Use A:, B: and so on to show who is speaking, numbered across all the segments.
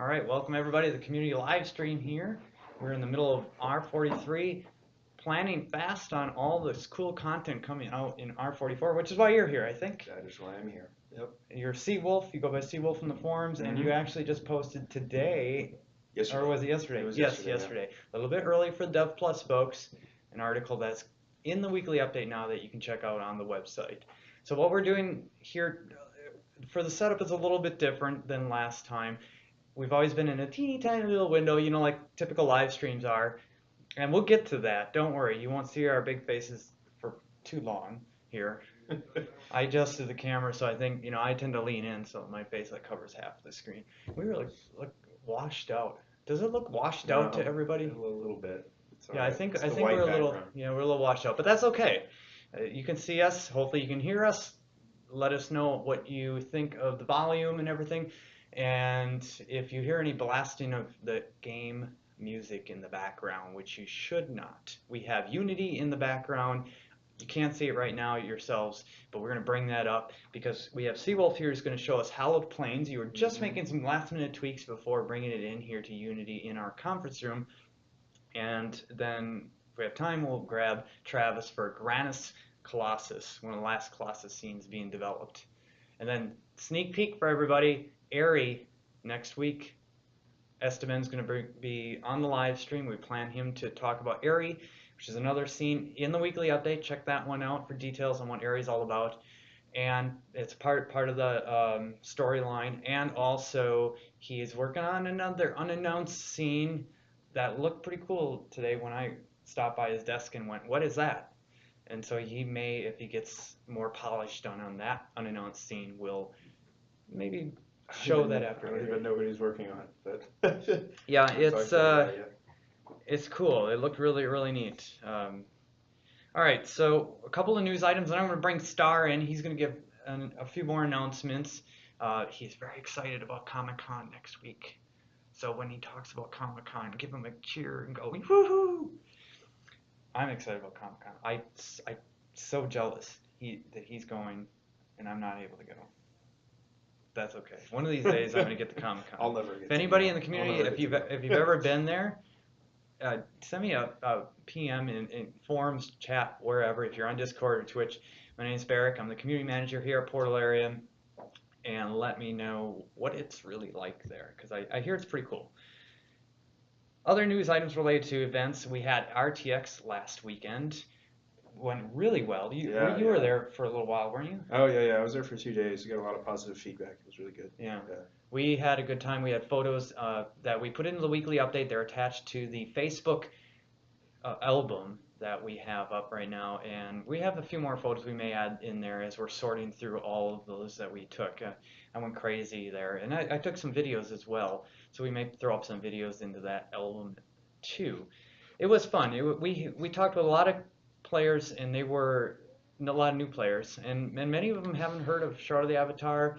A: All right, welcome everybody to the community live stream here. We're in the middle of R43, planning fast on all this cool content coming out in R44, which is why you're here, I think.
B: That is why I'm here. Yep.
A: You're Seawolf, you go by Seawolf in the forums, and you actually just posted today,
B: Yesterday.
A: or was it yesterday?
B: It was
A: yes,
B: yesterday.
A: A little bit early for the Dev Plus folks, an article that's in the weekly update now that you can check out on the website. So what we're doing here for the setup is a little bit different than last time. We've always been in a teeny tiny little window, you know, like typical live streams are. And we'll get to that. Don't worry. You won't see our big faces for too long here. I adjusted the camera, so I think, you know, I tend to lean in so my face like covers half the screen. We were like washed out. Does it look washed out to everybody?
B: A little bit.
A: Yeah, right. I think we're a little, we're a little washed out, but that's okay. You can see us. Hopefully you can hear us. Let us know what you think of the volume and everything. And if you hear any blasting of the game music in the background, which you should not, we have Unity in the background. You can't see it right now yourselves, but we're going to bring that up because we have Seawolf here who's going to show us Hallowed Plains. You were just making some last minute tweaks before bringing it in here to Unity in our conference room. And then if we have time, we'll grab Travis for Grannus Colossus, one of the last Colossus scenes being developed. And then sneak peek for everybody, Airy next week. Esteban's going to be on the live stream. We plan him to talk about Airy, which is another scene in the weekly update. Check that one out for details on what Airy's all about. And it's part of the storyline. And also, he's working on another unannounced scene that looked pretty cool today when I stopped by his desk and went, "What is that?" And so he may, if he gets more polished on that unannounced scene, will maybe show that after.
B: I don't even know what he's working on, but
A: yeah, it's cool. It looked really neat. All right, so a couple of news items, and I'm going to bring Star in. He's going to give a few more announcements. He's very excited about Comic-Con next week. So when he talks about Comic-Con, give him a cheer and go, woohoo! I'm excited about Comic-Con. I'm so jealous that he's going and I'm not able to go. That's okay. One of these days I'm going to get to Comic-Con.
B: I'll never get
A: if anybody in the community, if you've ever been there, send me a PM in forums, chat, wherever. If you're on Discord or Twitch, my name is Barrick. I'm the community manager here at Portal Area. And let me know what it's really like there, because I hear it's pretty cool. Other news items related to events. We had RTX last weekend. Went really well. You were there for a little while, weren't you?
B: Oh, yeah. I was there for 2 days. We got a lot of positive feedback. It was really good.
A: Yeah. We had a good time. We had photos that we put into the weekly update. They're attached to the Facebook album that we have up right now, and we have a few more photos we may add in there as we're sorting through all of those that we took. I went crazy there, and I took some videos as well, so we may throw up some videos into that album too. It was fun. We talked with a lot of players, and they were a lot of new players, and many of them haven't heard of Shroud of the Avatar.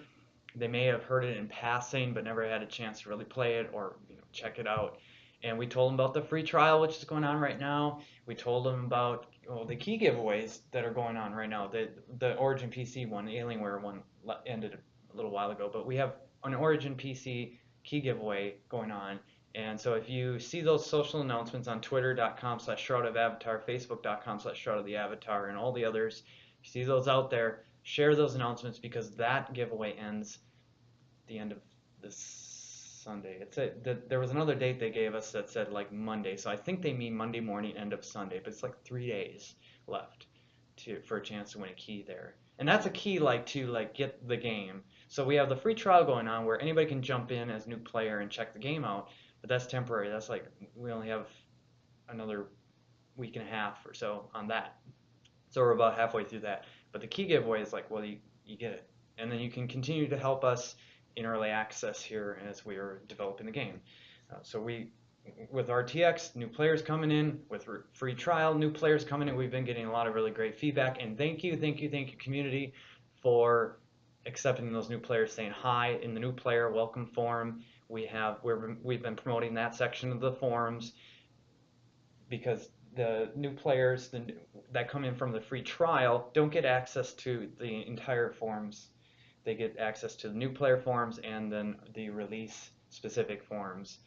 A: They may have heard it in passing, but never had a chance to really play it or check it out. And we told them about the free trial, which is going on right now. We told them about the key giveaways that are going on right now. The Origin PC one, the Alienware one, ended a little while ago. But we have an Origin PC key giveaway going on. And so if you see those social announcements on twitter.com/shroudofavatar, facebook.com/shroudoftheavatar, and all the others, if you see those out there, share those announcements because that giveaway ends the end of this Sunday. There was another date they gave us that said like Monday, so I think they mean Monday morning, end of Sunday, but it's like 3 days left for a chance to win a key there. And that's a key to get the game. So we have the free trial going on where anybody can jump in as a new player and check the game out, but that's temporary. That's like we only have another week and a half or so on that. So we're about halfway through that. But the key giveaway is like, well, you get it. And then you can continue to help us in early access here as we are developing the game. So with RTX, new players coming in, with free trial, new players coming in, we've been getting a lot of really great feedback. And thank you, community, for accepting those new players, saying hi in the new player welcome forum. We've been promoting that section of the forums because the new players that come in from the free trial don't get access to the entire forums. They get access to the new player forums and then the release specific forms.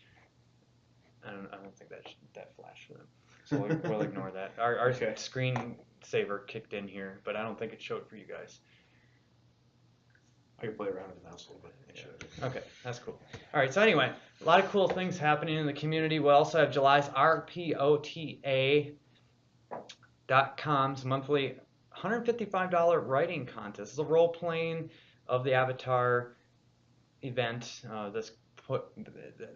A: I don't think that flashed for them, so we'll ignore that. Our
B: Okay.
A: screensaver kicked in here, but I don't think it showed for you guys.
B: I can play around with the mouse a little bit. Make sure.
A: Okay, that's cool. All right, so anyway, a lot of cool things happening in the community. We also have July's RPOTA.com's monthly $155 writing contest. It's a role playing of the Avatar event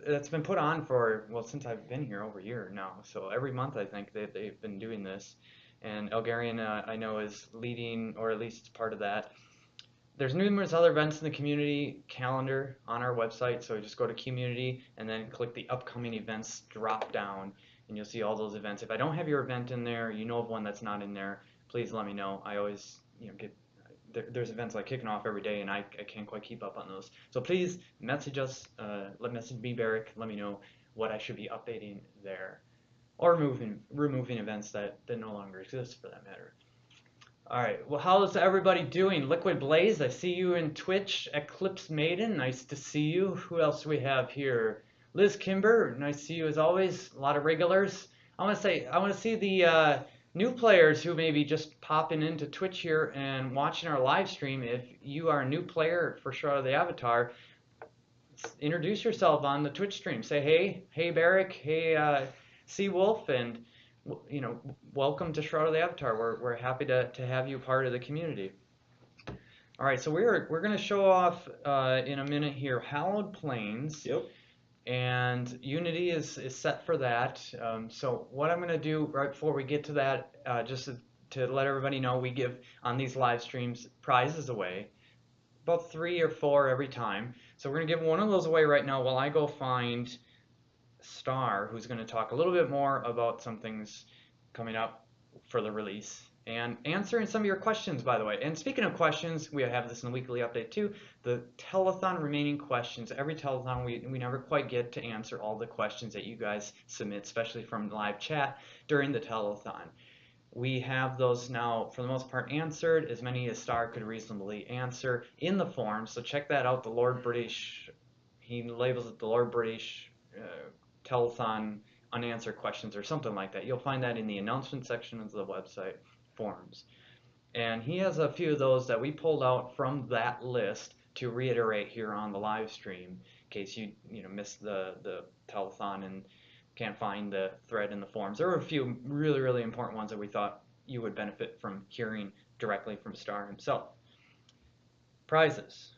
A: that's been put on for, well, since I've been here over a year now. So every month I think they've been doing this, and Elgarian I know is leading, or at least part of that. There's numerous other events in the community calendar on our website, so just go to community and then click the upcoming events drop down, and you'll see all those events. If I don't have your event in there, you know of one that's not in there, please let me know. I always get there's events like kicking off every day, and I can't quite keep up on those. So please message us, message me, Barrick, let me know what I should be updating there, or removing events that no longer exist for that matter. All right, well, how's everybody doing? Liquid Blaze, I see you in Twitch. Eclipse Maiden, nice to see you. Who else do we have here? Liz Kimber, nice to see you as always. A lot of regulars. I want to see the new players who may be just popping into Twitch here and watching our live stream. If you are a new player for Shroud of the Avatar, introduce yourself on the Twitch stream. Say hey Barrick, hey Seawolf, and welcome to Shroud of the Avatar. We're happy to have you part of the community. All right, so we're going to show off in a minute here Hallowed Plains.
B: Yep.
A: And Unity is set for that. So what I'm going to do right before we get to that, just to let everybody know, we give on these live streams prizes away, about 3 or 4 every time. So we're going to give one of those away right now while I go find Star, who's going to talk a little bit more about some things coming up for the release and answering some of your questions, by the way. And speaking of questions, we have this in the weekly update too, the telethon remaining questions. Every telethon we never quite get to answer all the questions that you guys submit, especially from live chat during the telethon. We have those now for the most part answered, as many as Star could reasonably answer in the form, so check that out. The Lord British, he labels it the Lord British telethon unanswered questions or something like that. You'll find that in the announcement section of the website forums. And he has a few of those that we pulled out from that list to reiterate here on the live stream in case you missed the telethon and can't find the thread in the forums. There were a few really important ones that we thought you would benefit from hearing directly from Star himself. Prizes.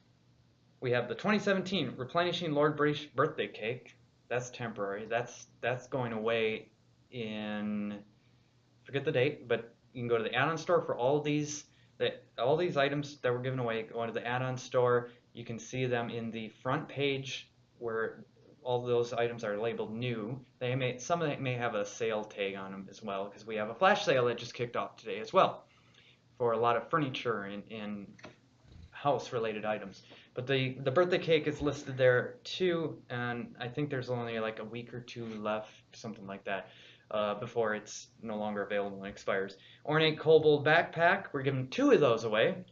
A: We have the 2017 Replenishing Lord British Birthday Cake. That's temporary. That's going away in, forget the date, but you can go to the add-on store for all these items that were given away. Go into the add-on store. You can see them in the front page where all those items are labeled new. Some of them may have a sale tag on them as well, because we have a flash sale that just kicked off today as well for a lot of furniture and house-related items. But the birthday cake is listed there too, and I think there's only like a week or 2 left, something like that, before it's no longer available and expires. Ornate Kobold backpack, we're giving 2 of those away,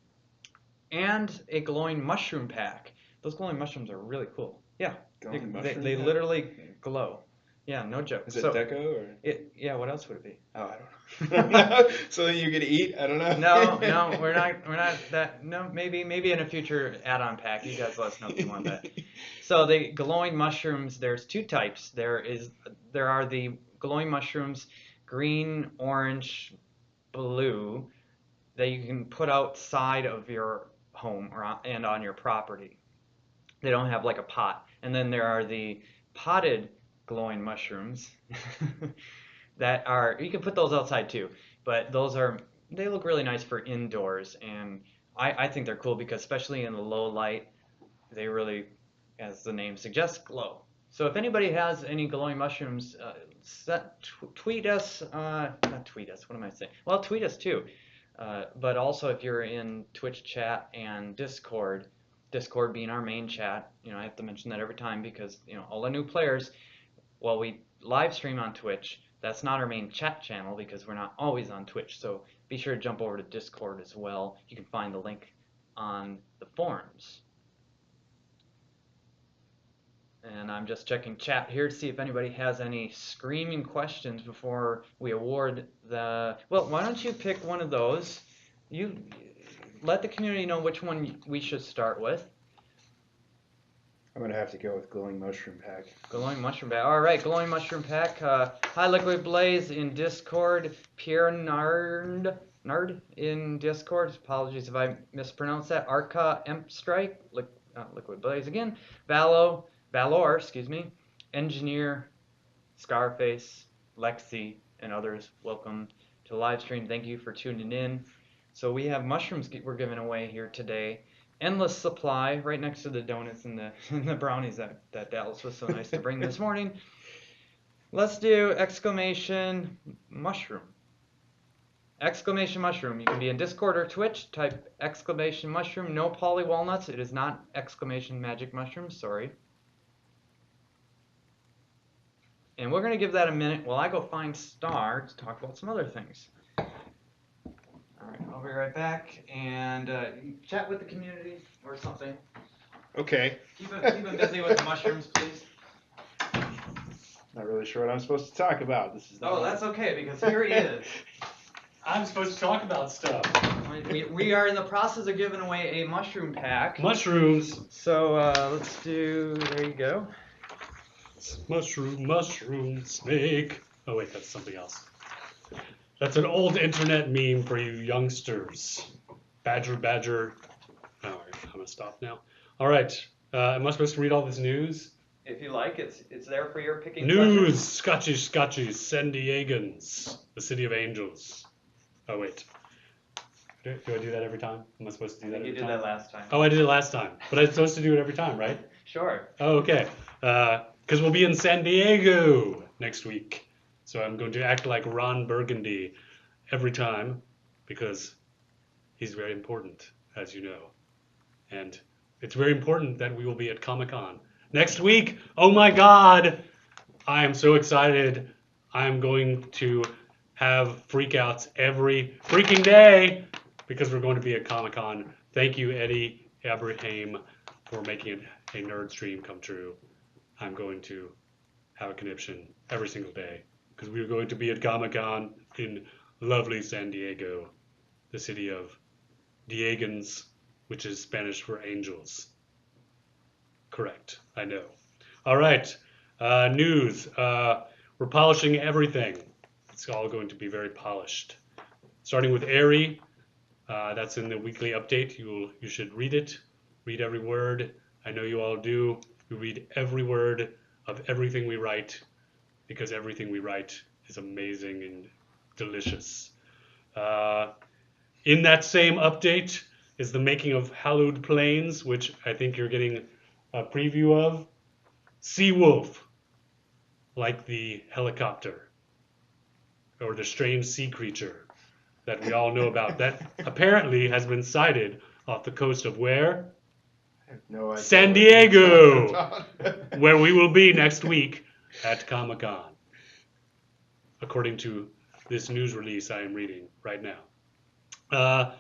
A: and a glowing mushroom pack. Those glowing mushrooms are really cool. Yeah, they literally glow. Yeah, no joke.
B: Is it deco or?
A: Yeah, what else would it be?
B: Oh, I don't know. So that you could eat? I don't know.
A: No, we're not that. No, maybe in a future add-on pack. You guys let us know if you want that. So the glowing mushrooms, there's 2 types. There are the glowing mushrooms, green, orange, blue, that you can put outside of your home and on your property. They don't have like a pot. And then there are the potted glowing mushrooms that are, you can put those outside too, but they look really nice for indoors, and I think they're cool because especially in the low light, they really, as the name suggests, glow. So if anybody has any glowing mushrooms, tweet us, not tweet us, what am I saying? Well, tweet us too. But also if you're in Twitch chat and Discord being our main chat, I have to mention that every time because, all the new players, while we live stream on Twitch, that's not our main chat channel because we're not always on Twitch. So be sure to jump over to Discord as well. You can find the link on the forums. And I'm just checking chat here to see if anybody has any screaming questions before we award the. Well, why don't you pick one of those? You let the community know which one we should start with.
B: I'm gonna have to go with glowing mushroom pack.
A: Glowing mushroom pack. All right, glowing mushroom pack. Hi, Liquid Blaze in Discord. Pierre Nard in Discord. Apologies if I mispronounced that. Arca Emp Strike. Liquid Blaze again. Valor, excuse me. Engineer, Scarface, Lexi, and others. Welcome to the live stream. Thank you for tuning in. So we have mushrooms we're giving away here today. Endless supply, right next to the donuts and the brownies that Dallas was so nice to bring this morning. Let's do exclamation mushroom. Exclamation mushroom. You can be in Discord or Twitch. Type exclamation mushroom. No poly walnuts. It is not exclamation magic mushroom. Sorry. And we're going to give that a minute while I go find Star to talk about some other things. All right, I'll be right back and chat with the community or something.
B: Okay.
A: Keep them busy with the mushrooms, please.
B: Not really sure what I'm supposed to talk about. This is.
A: Oh, that's okay because here he is.
C: I'm supposed to talk about stuff.
A: We are in the process of giving away a mushroom pack.
C: Mushrooms.
A: So let's do. There you go.
C: Mushroom, snake. Oh wait, that's something else. That's an old internet meme for you youngsters. Badger. Oh, I'm gonna stop now. All right. Am I supposed to read all this news?
A: If you like, it's there for your picking.
C: News. Scotchies, San Diegans, the city of angels. Oh wait. Do I do that every time? Am I supposed to do that every time?
A: You did that last time.
C: Oh, I did it last time. But I'm supposed to do it every time, right?
A: Sure.
C: Oh, okay. Because we'll be in San Diego next week. So I'm going to act like Ron Burgundy every time because he's very important, as you know. And it's very important that we will be at Comic-Con next week. Oh my God! I am so excited. I'm going to have freakouts every freaking day because we're going to be at Comic-Con. Thank you, Eddie Abraham, for making it a nerd stream come true. I'm going to have a conniption every single day because we're going to be at Comic-Con in lovely San Diego, the city of Diegans, which is Spanish for angels. Correct, I know. All right, news. We're polishing everything. It's all going to be very polished. Starting with Airy, that's in the weekly update. You should read it. Read every word. I know you all do. We read every word of everything we write because everything we write is amazing and delicious. In that same update is the making of Hallowed Plains, which I think you're getting a preview of. Seawolf, like the helicopter or the strange sea creature that we all know about that apparently has been sighted off the coast of where?
B: I have no idea.
C: San Diego, where we will be next week at Comic-Con, according to this news release I am reading right now.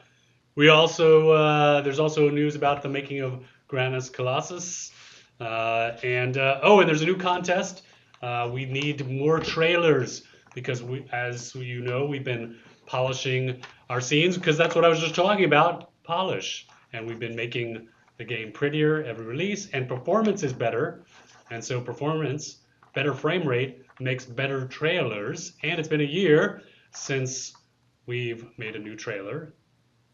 C: We also there's also news about the making of Grannus Colossus, and there's a new contest. We need more trailers because as you know, we've been polishing our scenes because that's what I was just talking about, polish, and we've been making the game prettier every release, and performance is better, and so performance, better frame rate makes better trailers, and it's been a year since we've made a new trailer,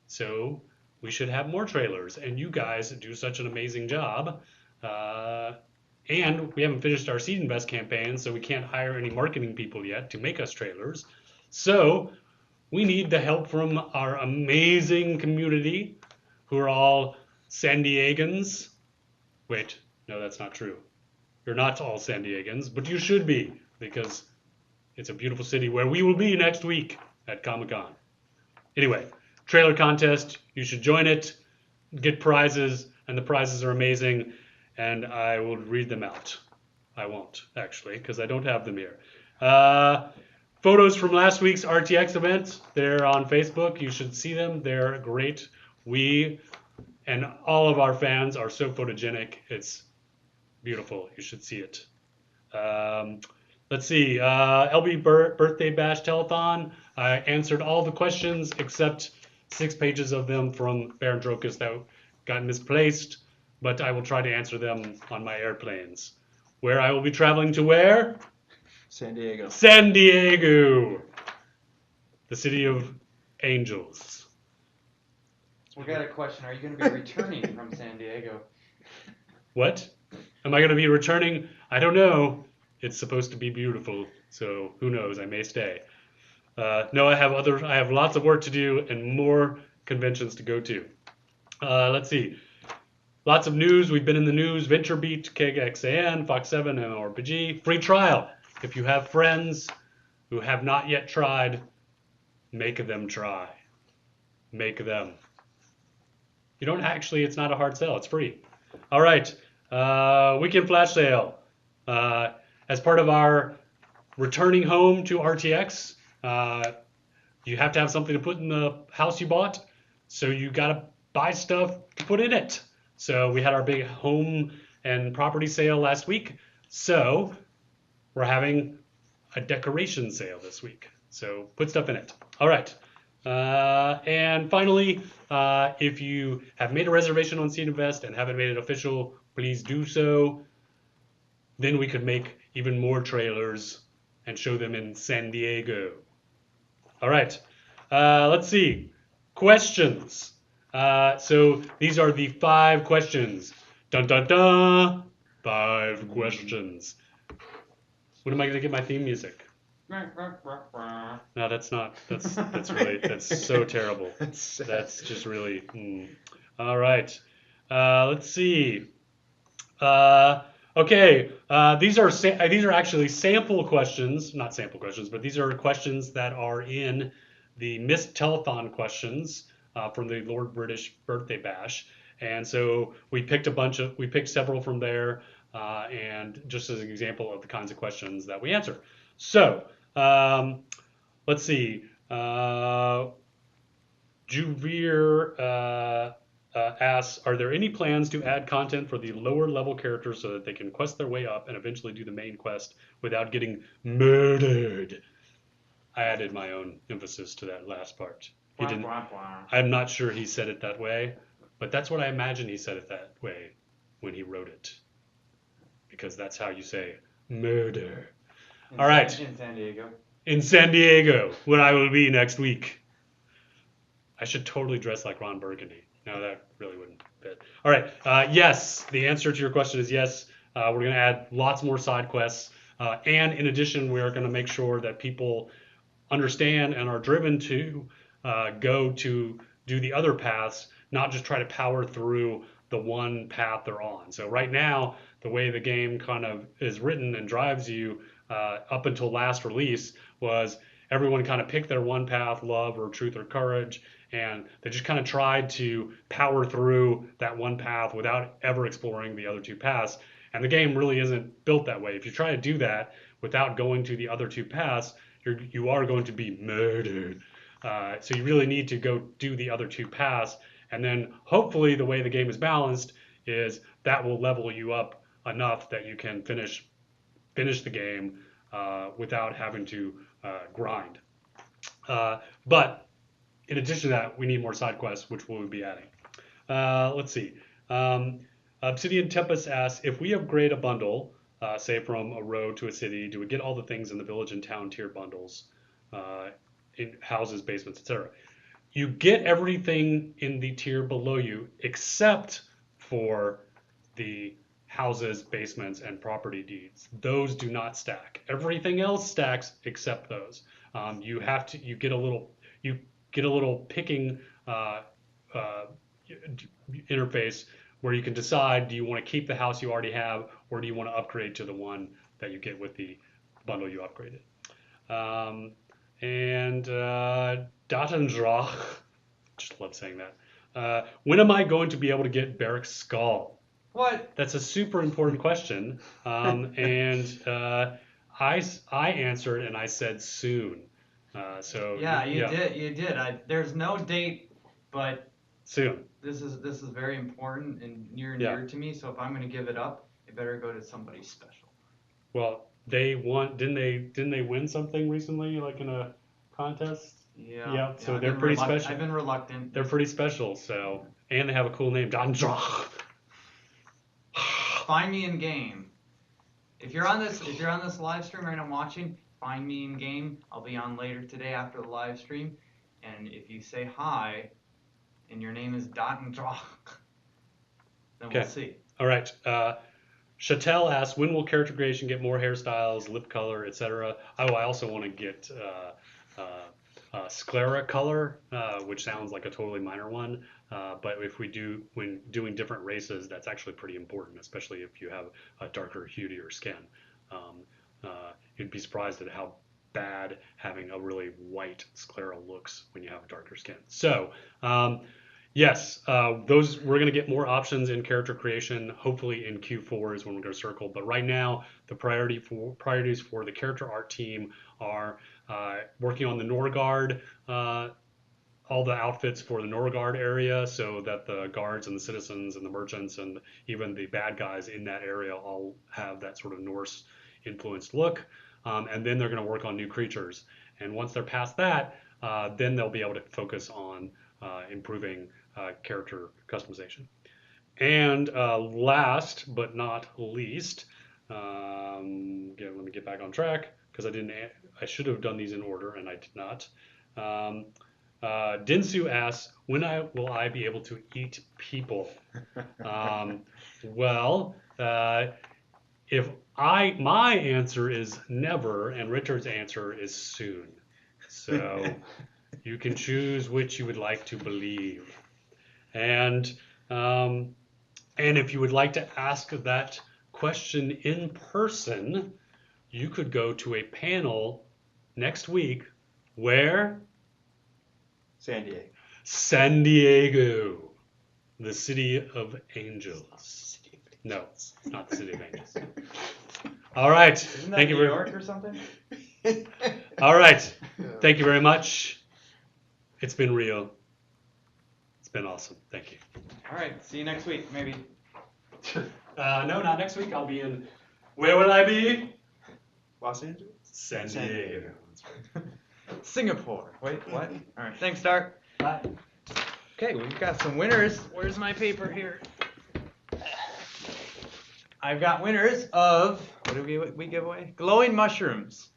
C: so we should have more trailers, and you guys do such an amazing job, and we haven't finished our Seed Invest campaign, so we can't hire any marketing people yet to make us trailers, so we need the help from our amazing community who are all San Diegans. Wait, no, that's not true. You're not all San Diegans, but you should be because it's a beautiful city where we will be next week at Comic-Con. Anyway, trailer contest, you should join it, get prizes, and the prizes are amazing, and I will read them out. I won't, actually, because I don't have them here. Photos from last week's RTX event, they're on Facebook. You should see them. They're great. We and all of our fans are so photogenic. It's beautiful. You should see it. Let's see. LB Birthday Bash Telethon. I answered all the questions except 6 pages of them from Baron Drokus that got misplaced, but I will try to answer them on my airplanes. Where I will be traveling to where?
B: San Diego.
C: San Diego, the city of angels.
A: We got a question. Are you going to be returning from San Diego?
C: What? Am I going to be returning? I don't know. It's supposed to be beautiful, so who knows? I may stay. No, I have lots of work to do and more conventions to go to. Let's see. Lots of news. We've been in the news. VentureBeat, KXAN, Fox 7, MMORPG. Free trial. If you have friends who have not yet tried, make them try. Make them. You don't actually, it's not a hard sell. It's free. All right. Weekend flash sale. As part of our returning home to RTX, you have to have something to put in the house you bought. So you got to buy stuff to put in it. So we had our big home and property sale last week. So we're having a decoration sale this week. So put stuff in it. All right. And finally, if you have made a reservation on Seed Invest and haven't made it official, please do so. Then we could make even more trailers and show them in San Diego. All right. Let's see. Questions. So these are the 5 questions. Dun dun dun. 5 questions. When am I going to get my theme music? No, that's not. That's really. That's so terrible. That's just really. All right. Let's see. Okay. These are actually sample questions, not sample questions, but these are questions that are in the missed telethon questions from the Lord British Birthday Bash, and so we picked several from there, and just as an example of the kinds of questions that we answer. So let's see. Juvir asks, are there any plans to add content for the lower level characters so that they can quest their way up and eventually do the main quest without getting murdered? I added my own emphasis to that last part. He didn't. I'm not sure he said it that way, but that's what I imagine he said it that way when he wrote it, because that's how you say murder. All right.
A: In San Diego.
C: In San Diego, where I will be next week. I should totally dress like Ron Burgundy. No, that really wouldn't fit. All right. Yes, the answer to your question is yes. We're going to add lots more side quests. And in addition, we're going to make sure that people understand and are driven to go to do the other paths, not just try to power through the one path they're on. So right now, the way the game kind of is written and drives you up until last release was everyone kind of picked their one path, love or truth or courage, and they just kind of tried to power through that one path without ever exploring the other 2 paths. And the game really isn't built that way. If you try to do that without going to the other 2 paths, you are going to be murdered. So you really need to go do the other 2 paths, and then hopefully the way the game is balanced is that will level you up enough that you can finish the game without having to grind. But in addition to that, we need more side quests, which we'll be adding. Let's see. Obsidian Tempest asks, if we upgrade a bundle, say from a road to a city, do we get all the things in the village and town tier bundles, in houses, basements, etc.? You get everything in the tier below you except for the houses, basements, and property deeds. Those do not stack. Everything else stacks except those. You get a little picking interface where you can decide, do you want to keep the house you already have, or do you want to upgrade to the one that you get with the bundle you upgraded? And Datendrach, just love saying that. When am I going to be able to get Barrack's skull?
A: What?
C: That's a super important question. And I answered and I said soon.
A: Yeah, you did. There's no date, but
C: soon.
A: This is very important and near and dear to me. So if I'm going to give it up, It better go to somebody special.
C: Well, they won. Didn't they win something recently, like in a contest? Yeah. So they're pretty special.
A: I've been reluctant.
C: They're pretty special. So, and they have a cool name, Dandrach.
A: Find me in game. If you're on this live stream right now watching, find me in game. I'll be on later today after the live stream, and if you say hi, and your name is Dandrach, then we'll see.
C: All right. Chattel asks, when will character creation get more hairstyles, lip color, etc.? Oh, I also want to get sclera color, which sounds like a totally minor one. But when doing different races, that's actually pretty important, especially if you have a darker, hudier skin. You'd be surprised at how bad having a really white sclera looks when you have darker skin. So, yes, we're going to get more options in character creation. Hopefully in Q4 is when we're going to circle. But right now, the priorities for the character art team are working on the Norgard, all the outfits for the Norgard area, so that the guards and the citizens and the merchants and even the bad guys in that area all have that sort of Norse influenced look. And then they're going to work on new creatures. And once they're past that, then they'll be able to focus on improving character customization. And last but not least, let me get back on track because I should have done these in order and I did not. Dinsu asks, when will I be able to eat people? Well, my answer is never, and Richard's answer is soon. So you can choose which you would like to believe. And if you would like to ask that question in person, you could go to a panel next week where?
B: San Diego.
C: San Diego, the city of angels. No, not the city of angels. All right.
A: Isn't that New York or something?
C: All right. Thank you very much. It's been real. It's been awesome. Thank you.
A: All right. See you next week, maybe.
C: No, not next week. I'll be in. Where will I be?
B: Los Angeles?
C: San Diego.
A: Singapore. Wait, what? All right. Thanks, Dark.
C: Bye.
A: Okay, we've got some winners. Where's my paper here? I've got winners of, what did we give away? Glowing mushrooms.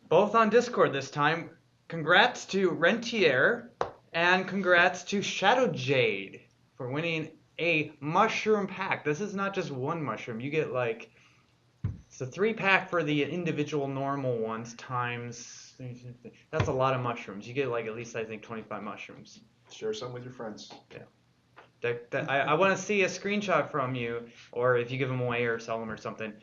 A: Both on Discord this time. Congrats to Rentier and congrats to Shadow Jade for winning a mushroom pack. This is not just one mushroom. You get it's a 3-pack for the individual normal ones times, that's a lot of mushrooms. You get at least I think 25 mushrooms.
B: Share some with your friends.
A: Yeah. I want to see a screenshot from you, or if you give them away or sell them or something,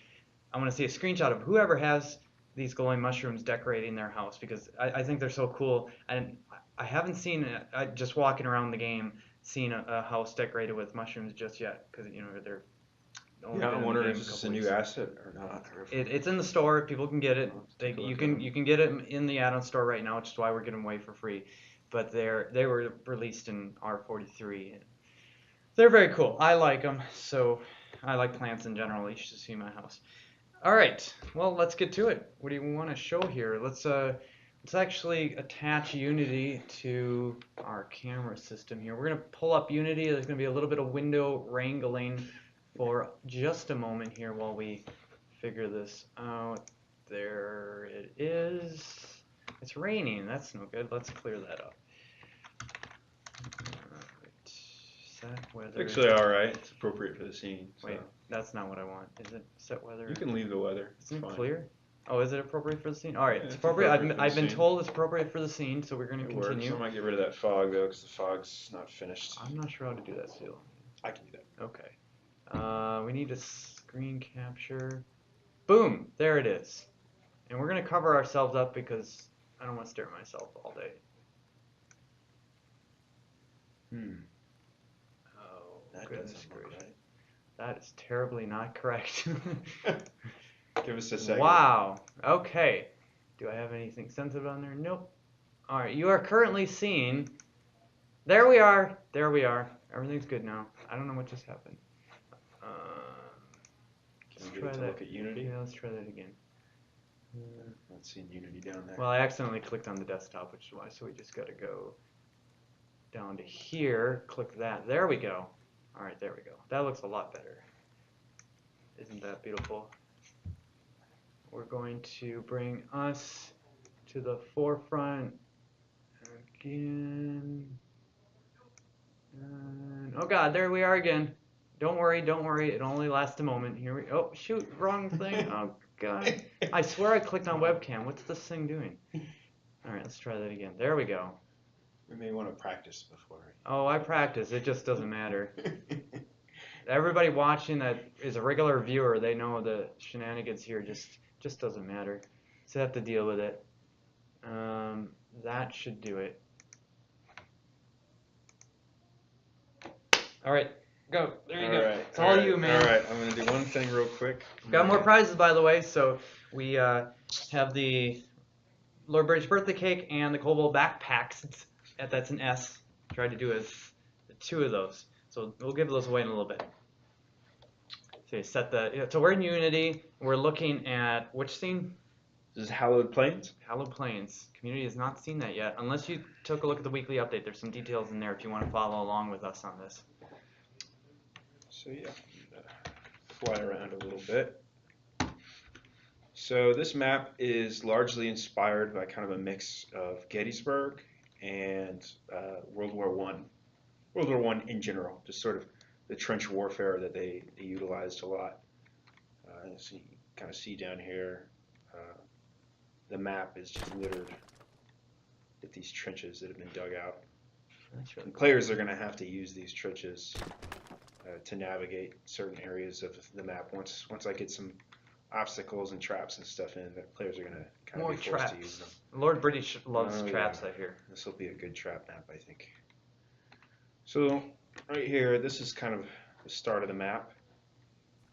A: I want to see a screenshot of whoever has these glowing mushrooms decorating their house, because I think they're so cool. And I haven't seen it, just walking around the game, seen a house decorated with mushrooms just yet, because they're only been in
B: I'm
A: the
B: wondering
A: game
B: if
A: a
B: this is
A: couple
B: a new
A: weeks.
B: asset or not.
A: It's in the store. People can get it.
B: Take a look
A: You
B: at
A: can
B: them.
A: you can get it in the add-on store right now, which is why we're giving them away for free. But they were released in R43. They're very cool. I like them. So I like plants in general. You should see my house. All right. Well, let's get to it. What do you want to show here? Let's actually attach Unity to our camera system here. We're gonna pull up Unity. There's gonna be a little bit of window wrangling for just a moment here while we figure this out. There it is. It's raining. That's no good. Let's clear that up. Alright. Set weather.
B: It's actually alright. It's appropriate for the scene. So.
A: Wait, that's not what I want. Is it set weather?
B: You can leave the weather. It's
A: Isn't it
B: fine.
A: clear? Oh, is it appropriate for the scene? All right,
B: Yeah,
A: it's
B: it's
A: appropriate.
B: appropriate for the
A: I've been
B: scene.
A: told it's appropriate for the scene, so we're going to
B: It works.
A: continue.
B: I might get rid of that fog though, because the fog's not finished.
A: I'm not sure how to do that still.
B: I can do that.
A: Okay. We need a screen capture. Boom! There it is. And we're going to cover ourselves up because I don't want to stare at myself all day. Oh,
B: That
A: goodness
B: doesn't look
A: gracious.
B: right.
A: That is terribly not correct.
B: Give us a second.
A: Wow. Okay. Do I have anything sensitive on there? Nope. All right. You are currently seeing. There we are. There we are. Everything's good now. I don't know what just happened. try
B: get to
A: that.
B: look at Unity.
A: Yeah, let's try that again.
B: Let's see Unity down there.
A: Well, I accidentally clicked on the desktop, which is why. So we just got to go down to here. Click that. There we go. All right, there we go. That looks a lot better. Isn't that beautiful? We're going to bring us to the forefront again. And, oh God, there we are again. Don't worry, don't worry. It only lasts a moment. Here we. Oh shoot, wrong thing. Oh God. I swear I clicked on webcam. What's this thing doing? All right, let's try that again. There we go.
B: We may want to practice before.
A: Oh, I practice. It just doesn't matter. Everybody watching that is a regular viewer. They know the shenanigans here just doesn't matter. So they have to deal with it. That should do it. All right, go. There you go. It's all you, man.
B: All right, I'm going to do one thing real quick.
A: Got more prizes, by the way. So we have the Lord British birthday cake and the Kobold backpacks. That's an S. Tried to do two of those. So we'll give those away in a little bit. So you set so we're in Unity. We're looking at which scene?
B: This is Hallowed Plains.
A: Hallowed Plains. Community has not seen that yet. Unless you took a look at the weekly update, there's some details in there if you want to follow along with us on this.
B: So yeah, fly around a little bit. So this map is largely inspired by kind of a mix of Gettysburg and World War One. World War One in general, just sort of the trench warfare that they utilized a lot. So you kind of see down here, the map is just littered with these trenches that have been dug out.
A: That's really
B: And players are going to have to use these trenches to navigate certain areas of the map. Once I get some obstacles and traps and stuff in, that players are going to kind of
A: more
B: be forced
A: traps.
B: to use them.
A: Lord British loves
B: Oh,
A: traps,
B: yeah.
A: I hear.
B: This will be a good trap map, I think. So right here, this is kind of the start of the map,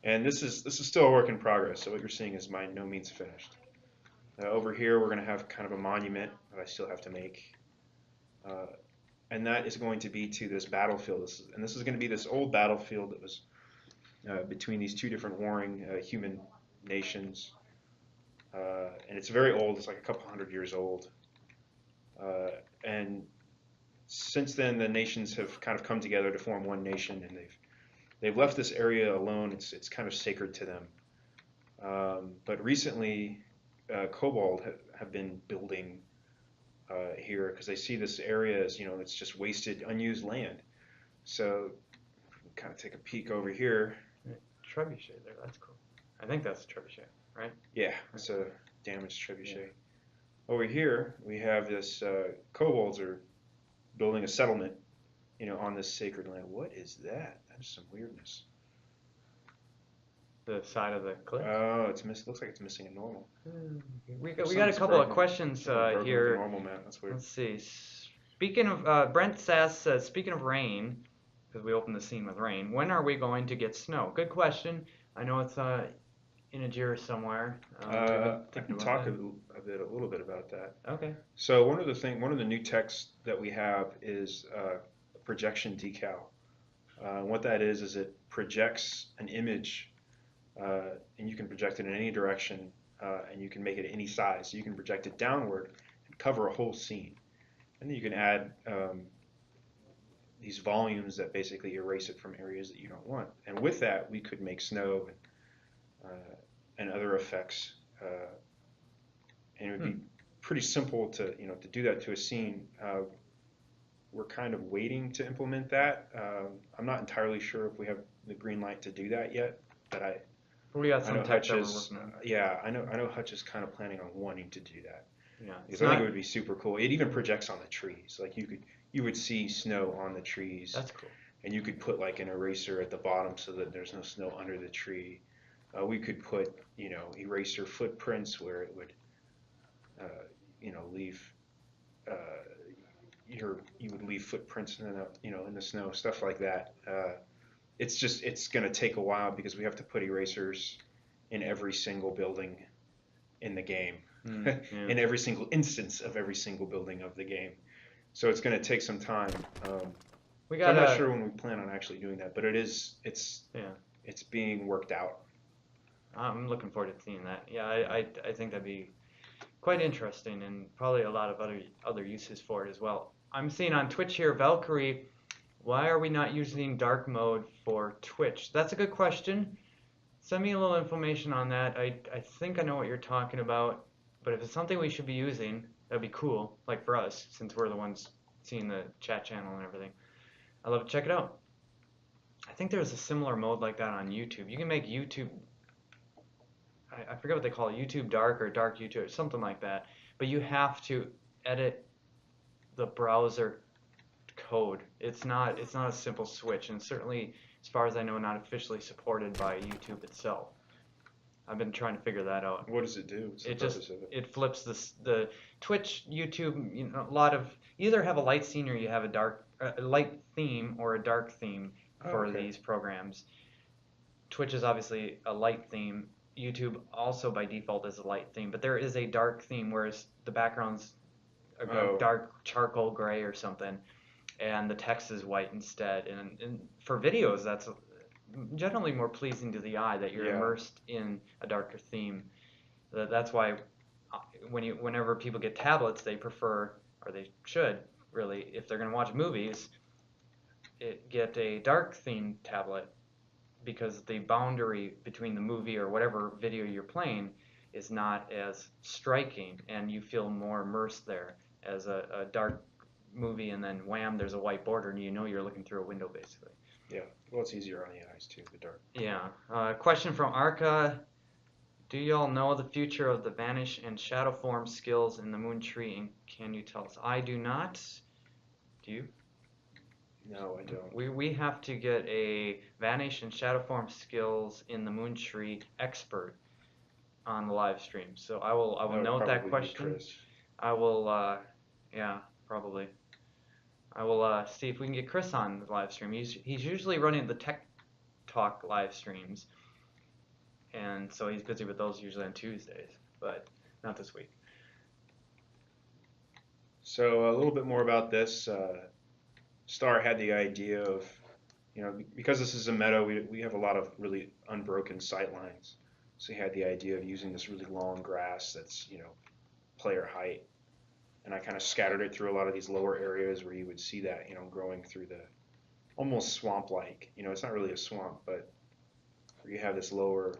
B: and this is still a work in progress. So what you're seeing is by no means finished. Over here, we're going to have kind of a monument that I still have to make, and that is going to be to this battlefield. This is going to be this old battlefield that was between these two different warring human nations, and it's very old. It's like a couple hundred years old, and since then the nations have kind of come together to form one nation, and they've left this area alone. It's kind of sacred to them. But recently, Kobold have been building here because they see this area as, it's just wasted, unused land. So kind of take a peek over here.
A: Trebuchet there, that's cool. I think that's a trebuchet, right?
B: Yeah, it's a damaged trebuchet. Yeah. Over here, we have this Kobolds are building a settlement, on this sacred land. What is that? That is some weirdness.
A: The side of the cliff.
B: Oh, looks like it's missing a normal.
A: We got a couple of questions here.
B: Normal map. That's weird.
A: Let's see. Speaking of, Brent Sass says, speaking of rain, because we opened the scene with rain, when are we going to get snow? Good question. I know it's in a JIRA somewhere.
B: I can talk a little bit about that.
A: Okay.
B: So one of the new techs that we have is a projection decal. What that is it projects an image, and you can project it in any direction, and you can make it any size. So you can project it downward and cover a whole scene, and then you can add these volumes that basically erase it from areas that you don't want. And with that, we could make snow and other effects, and it would be pretty simple to do that to a scene. We're kind of waiting to implement that. I'm not entirely sure if we have the green light to do that yet, but
A: we got some tech that we're
B: Hutch
A: working on.
B: yeah, I know Hutch is kind of planning on wanting to do that.
A: Yeah,
B: Because I think it would be super cool. It even projects on the trees. Like you would see snow on the trees.
A: That's cool.
B: And you could put like an eraser at the bottom so that there's no snow under the tree. We could put eraser footprints where it would leave you would leave footprints in the snow, stuff like that. It's going to take a while because we have to put erasers in every single building in the game, in every single instance of every single building of the game. So it's going to take some time. I'm not sure when we plan on actually doing that, but it's being worked out.
A: I'm looking forward to seeing that. Yeah, I think that'd be quite interesting and probably a lot of other uses for it as well. I'm seeing on Twitch here, Valkyrie, why are we not using dark mode for Twitch? That's a good question. Send me a little information on that. I think I know what you're talking about, but if it's something we should be using, that'd be cool, like for us, since we're the ones seeing the chat channel and everything. I'd love to check it out. I think there's a similar mode like that on YouTube. You can make YouTube, I forget what they call it, YouTube Dark or Dark YouTube, something like that. But you have to edit the browser code. It's not a simple switch, and certainly, as far as I know, not officially supported by YouTube itself. I've been trying to figure that out.
B: What does it do? What's the purpose of it?
A: It flips the Twitch, YouTube. You know, a lot of either have a light scene or you have a light theme or a dark theme for these programs. Twitch is obviously a light theme. YouTube also by default is a light theme, but there is a dark theme, whereas the background's a dark charcoal gray or something, and the text is white instead. And for videos, that's generally more pleasing to the eye that you're immersed in a darker theme. That's why whenever people get tablets, they prefer, or they should really, if they're going to watch movies, get a dark themed tablet, because the boundary between the movie or whatever video you're playing is not as striking, and you feel more immersed there as a dark movie, and then wham, there's a white border, and you know you're looking through a window basically.
B: Yeah, well, it's easier on the eyes too, the dark.
A: Yeah. Question from Arca. Do y'all know the future of the Vanish and Shadow Form skills in the Moon Tree, and can you tell us? I do not. Do you?
B: No, I don't.
A: We have to get a Vanish and Shadow Form skills in the Moon Tree expert on the live stream. So I will note that question. I will yeah, probably. I will see if we can get Chris on the live stream. He's usually running the Tech Talk live streams, and so he's busy with those usually on Tuesdays, but not this week.
B: So a little bit more about this. Star had the idea of, because this is a meadow, we have a lot of really unbroken sight lines. So he had the idea of using this really long grass that's, player height. And I kind of scattered it through a lot of these lower areas where you would see that, growing through the almost swamp-like. It's not really a swamp, but where you have these lower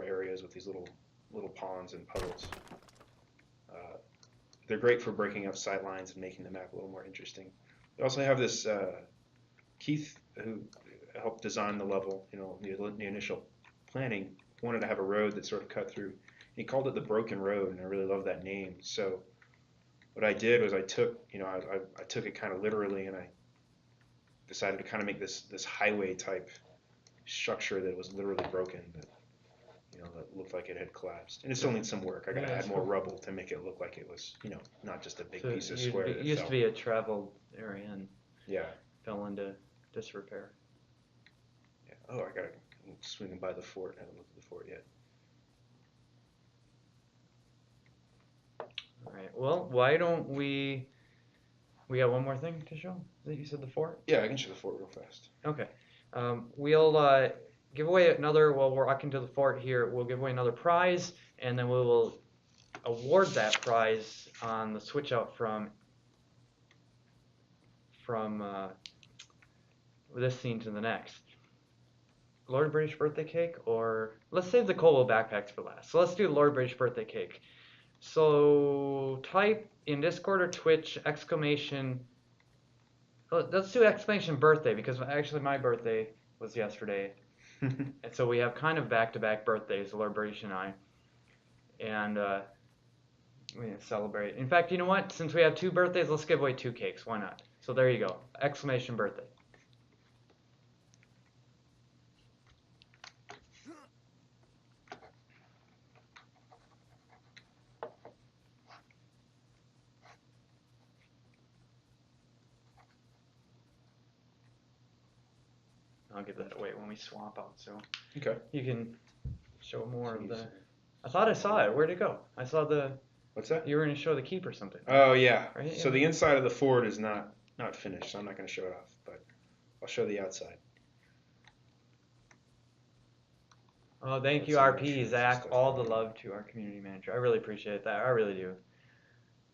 B: areas with these little ponds and puddles. They're great for breaking up sight lines and making the map a little more interesting. We also have this Keith, who helped design the level, the initial planning, wanted to have a road that sort of cut through. He called it the Broken Road, and I really love that name. So what I did was I took it kind of literally, and I decided to kind of make this highway type structure that was literally broken, that looked like it had collapsed. And it still needs some work. I got to add more rubble to make it look like it was, not just a big piece of square.
A: It used to be a traveled area and fell into disrepair.
B: Yeah. Oh, I got to swing by the fort. I haven't looked at the fort yet.
A: All right. Well, why don't we got one more thing to show? That you said the fort?
B: Yeah, I can show the fort real fast.
A: Okay. We'll give away another, while we're walking to the fort here, we'll give away another prize, and then we will award that prize on the switch out from this scene to the next. Lord British birthday cake, or let's save the Kobold backpacks for last. So let's do Lord British birthday cake. So type in Discord or Twitch exclamation. Let's do exclamation birthday, because actually my birthday was yesterday. And so we have kind of back-to-back birthdays, Lord British and I. And we celebrate. In fact, you know what? Since we have two birthdays, let's give away 2 cakes. Why not? So there you go. Exclamation birthday. I'll give that away when we swap out, so
B: okay.
A: You can show more of the. I thought I saw it. Where'd it go? I saw the.
B: What's that?
A: You were going to show the keep or something.
B: Oh yeah.
A: Right?
B: So the inside of the fort is not finished, so I'm not going to show it off, but I'll show the outside.
A: Oh, thank you,
B: Let's see,
A: RP,
B: mushrooms and
A: Zach.
B: stuff
A: All the
B: going.
A: love to our community manager. I really appreciate that. I really do.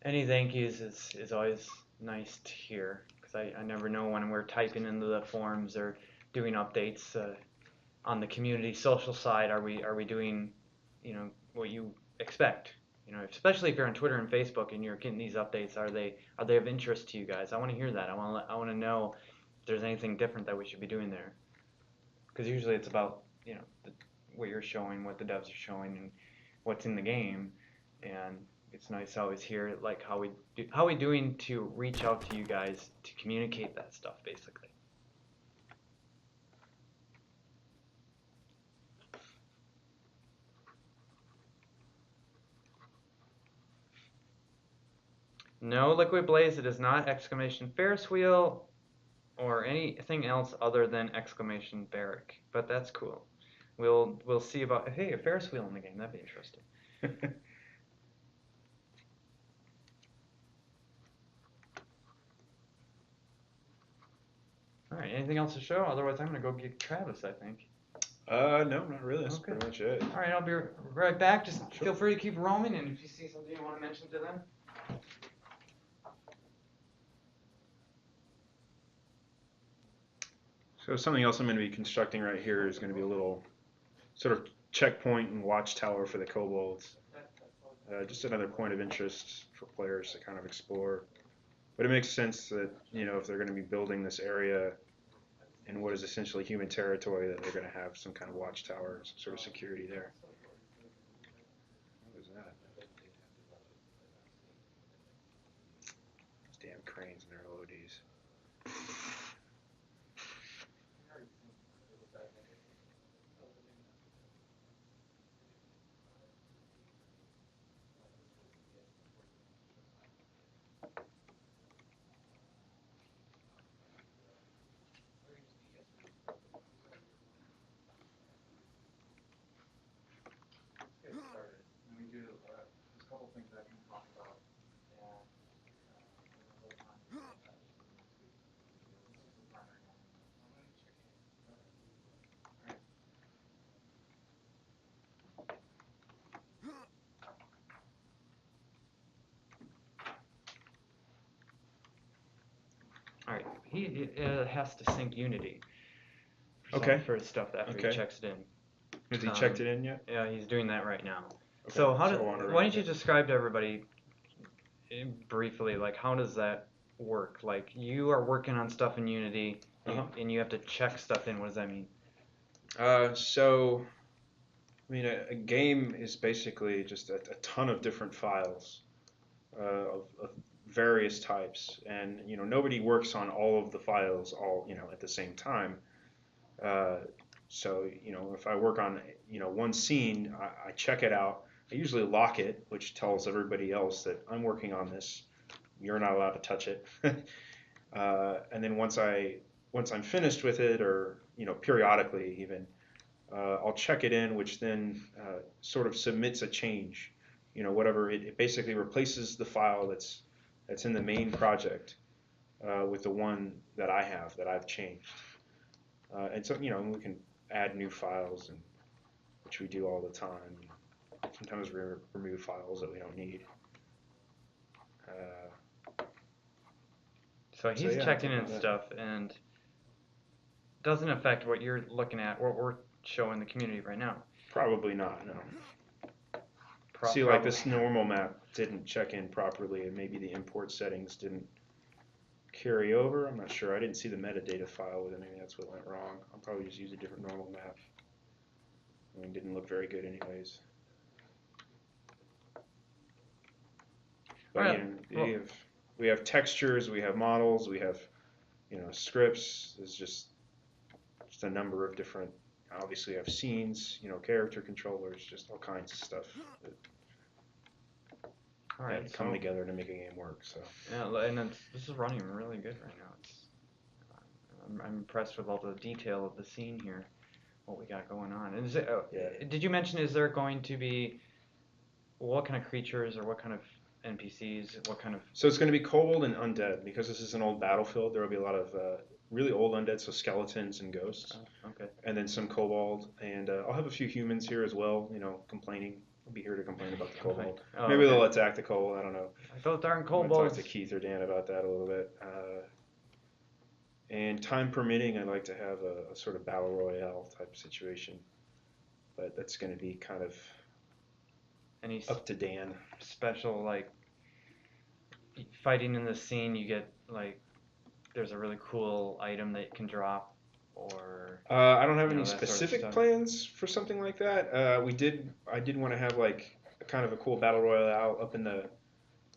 A: Any thank yous is always nice to hear because I never know when we're typing into the forums or doing updates on the community social side. Are we doing, what you expect? Especially if you're on Twitter and Facebook and you're getting these updates, are they of interest to you guys? I want to hear that. I want to know if there's anything different that we should be doing there. Because usually it's about what you're showing, what the devs are showing, and what's in the game. And it's nice to always hear like how we doing to reach out to you guys to communicate that stuff, basically. No, Liquid Blaze. It is not exclamation Ferris wheel or anything else other than exclamation barrack. But that's cool. We'll see about a Ferris wheel in the game. That'd be interesting. All right. Anything else to show? Otherwise, I'm gonna go get Travis, I think.
B: No, not really. That's
A: Okay.
B: pretty much it.
A: All right. I'll be right back. Just
B: Sure.
A: feel free to keep roaming, and if you see something you want to mention to them.
B: So something else I'm going to be constructing right here is going to be a little sort of checkpoint and watchtower for the Kobolds. Just another point of interest for players to kind of explore. But it makes sense that, if they're going to be building this area in what is essentially human territory, that they're going to have some kind of watchtower, some sort of security there. What was that? Those damn cranes and their LODs.
A: All right. He has to sync Unity.
B: Okay.
A: For his stuff after he checks it in.
B: Has he checked it in yet?
A: Yeah, he's doing that right now.
B: Okay,
A: So why don't you
B: just
A: describe to everybody briefly, like how does that work? Like you are working on stuff in Unity, and you have to check stuff in. What does that mean?
B: So, I mean, a game is basically just a ton of different files of various types, and nobody works on all of the files all at the same time. So if I work on one scene, I check it out. I usually lock it, which tells everybody else that I'm working on this. You're not allowed to touch it. And then once I'm finished with it, or periodically even, I'll check it in, which then sort of submits a change. Whatever it basically replaces the file that's in the main project with the one that I've changed. And so we can add new files, which we do all the time. Sometimes we remove files that we don't need.
A: So he's checking in stuff, and doesn't affect what you're looking at, what we're showing the community right now.
B: Probably not, no. See, like this normal map didn't check in properly, and maybe the import settings didn't carry over. I'm not sure. I didn't see the metadata file with it. Maybe that's what went wrong. I'll probably just use a different normal map. I mean, it didn't look very good anyways. But we have textures, we have models, we have scripts. There's just a number of different. Obviously, we have scenes, character controllers, just all kinds of stuff that come together to make a game work. So
A: yeah, and this is running really good right now. I'm impressed with all the detail of the scene here, what we got going on. And did you mention, is there going to be what kind of creatures or what kind of NPCs, what kind of?
B: So it's going to be kobold and undead, because this is an old battlefield. There will be a lot of really old undead, so skeletons and ghosts,
A: Okay.
B: and then some kobold, and I'll have a few humans here as well. You know, complaining. I'll be here to complain about the kobold.
A: Oh,
B: Maybe
A: okay.
B: they'll attack the kobold. I don't know.
A: Those darn
B: I'm gonna talk
A: kobolds.
B: to Keith or Dan about that a little bit. And time permitting, I'd like to have a sort of battle royale type situation, but that's going to be kind of
A: Any
B: up to Dan.
A: special, like, fighting in the scene, you get, like, there's a really cool item that you can drop, or
B: I don't have
A: you know,
B: any
A: that sort of
B: specific
A: stuff.
B: plans for something like that. I did want to have like a kind of a cool battle royale up in the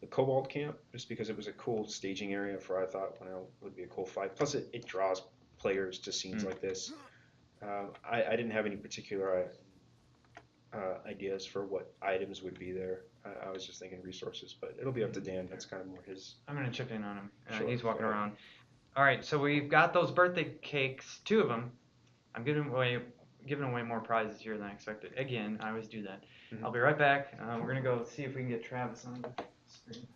B: Kobold camp, just because it was a cool staging area for I thought would be a cool fight. Plus, it draws players to scenes like this. I didn't have any particular ideas for what items would be there. I was just thinking resources, but it'll be up to Dan. That's kind of more his.
A: I'm gonna chip in on him.
B: Sure,
A: He's walking
B: go ahead.
A: around. All right, so we've got those birthday cakes, 2 of them. I'm giving away more prizes here than I expected. Again, I always do that.
B: Mhm.
A: I'll be right back. We're gonna go see if we can get Travis on the screen.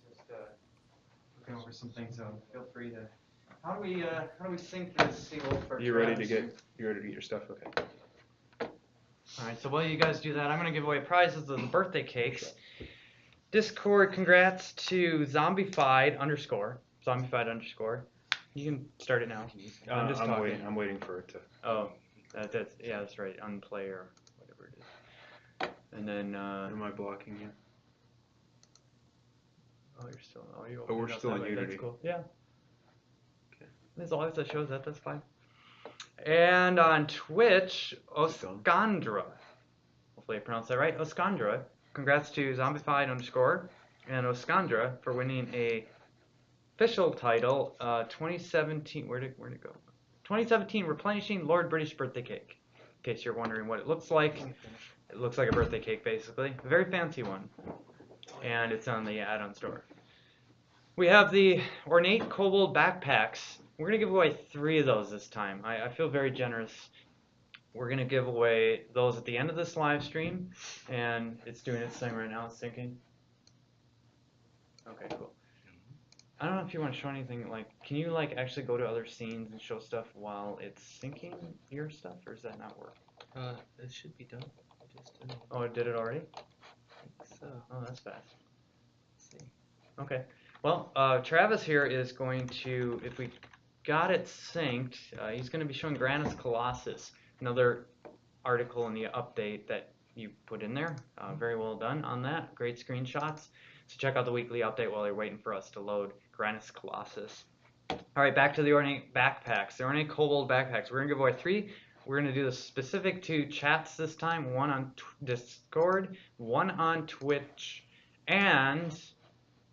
A: Just looking over some things, so feel free to. How do we sync this Seawolf for
B: You ready
A: Travis?
B: You ready to get your stuff? Okay.
A: Alright, so while you guys do that, I'm going to give away prizes of the birthday cakes. Discord, congrats to zombified_. You can start it now. I'm just talking.
B: I'm waiting for it to.
A: Oh, that's right. Unplay or whatever it is. And then.
B: Am I blocking you?
A: Oh, you're still. Oh, you.
B: Oh, we're still in Unity.
A: That's cool. Yeah.
B: Okay.
A: As long as it shows that, that's fine. And on Twitch, Oskandra. Hopefully I pronounced that right. Oskandra. Congrats to zombified_ and Oskandra for winning a official title, 2017. Where'd it go? 2017 Replenishing Lord British Birthday Cake. In case you're wondering what it looks like. It looks like a birthday cake, basically. A very fancy one. And it's on the add-on store. We have the ornate kobold backpacks. We're going to give away 3 of those this time. I feel very generous. We're going to give away those at the end of this live stream. And it's doing its thing right now. It's syncing. Okay, cool. I don't know if you want to show anything. Like, can you like actually go to other scenes and show stuff while it's syncing your stuff? Or does that not work?
D: It should be done. Just didn't.
A: Oh, it did it already?
D: I think so.
A: Oh, that's fast.
D: Let's see.
A: Okay. Well, Travis here is going to, if we got it synced, he's going to be showing Grannus Colossus, another article in the update that you put in there. Very well done on that. Great screenshots. So check out the weekly update while you're waiting for us to load Grannus Colossus. All right, back to the ornate backpacks. The ornate kobold backpacks. We're going to give away 3. We're going to do this specific to chats this time. 1 on Discord, 1 on Twitch, and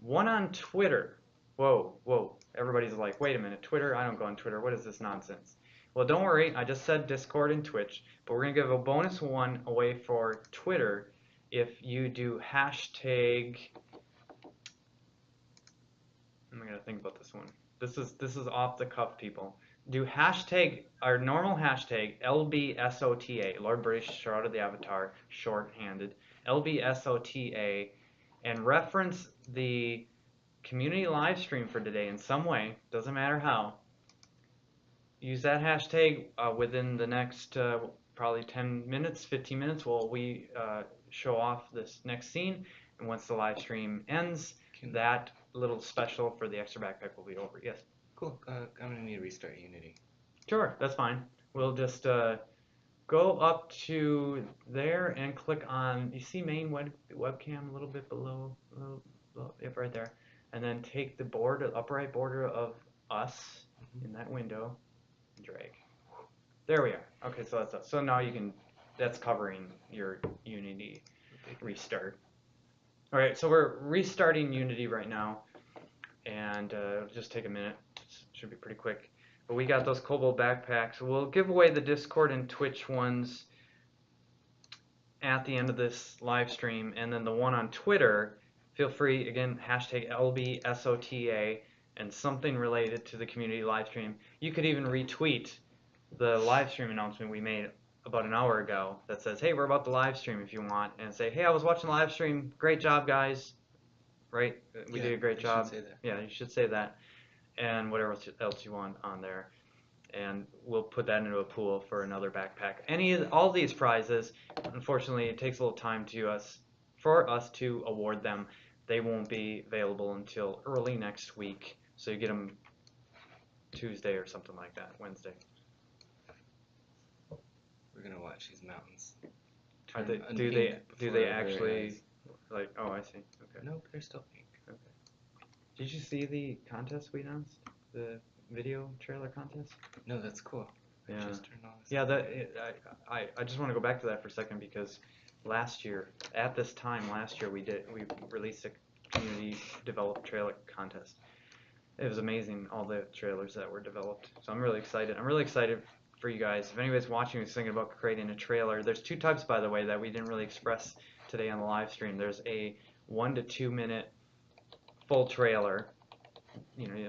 A: 1 on Twitter. Whoa. Everybody's like, wait a minute, Twitter? I don't go on Twitter. What is this nonsense? Well, don't worry. I just said Discord and Twitch, but we're going to give a bonus 1 away for Twitter if you do hashtag. I'm going to think about this one. This is off the cuff, people. Do hashtag, our normal hashtag, LBSOTA, Lord British Shroud of the Avatar, short-handed, LBSOTA, and reference the community live stream for today in some way, doesn't matter how. Use that hashtag within the next probably 10 minutes, 15 minutes while we show off this next scene, and once the live stream ends, that little special for the extra backpack will be over. Yes?
D: Cool. I'm gonna need to restart Unity.
A: Sure, that's fine. We'll just go up to there and click on, you see main webcam a little bit below, yep, right there. And then take the border, upper right border of us in that window and drag. There we are. Okay, so that's us. So now you can, that's covering your Unity restart. All right, so we're restarting Unity right now, and it'll just take a minute. It should be pretty quick. But we got those kobold backpacks. We'll give away the Discord and Twitch ones at the end of this live stream, and then the one on Twitter feel free, again, hashtag LBSOTA and something related to the community live stream. You could even retweet the live stream announcement we made about an hour ago that says, hey, we're about to live stream if you want, and say, hey, I was watching the live stream. Great job, guys. Right? We did a great job.
D: Should say that.
A: Yeah, you should say that. And whatever else you want on there. And we'll put that into a pool for another backpack. All these prizes, unfortunately, it takes a little time for us to award them. They won't be available until early next week, so you get them Tuesday or something like that, Wednesday.
D: We're gonna watch these mountains.
A: Do they actually like? Oh, I see. Okay.
D: Nope, they're still pink.
A: Okay. Did you see the contest we announced? The video trailer contest?
D: No, that's cool.
A: Yeah.
D: I just turned on this.
A: Yeah, I just want to go back to that for a second because last year, at this time last year, we released a community developed trailer contest. It was amazing, all the trailers that were developed. So I'm really excited. I'm really excited for you guys. If anybody's watching who's thinking about creating a trailer, there's two types, by the way, that we didn't really express today on the live stream. There's a 1 to 2 minute full trailer,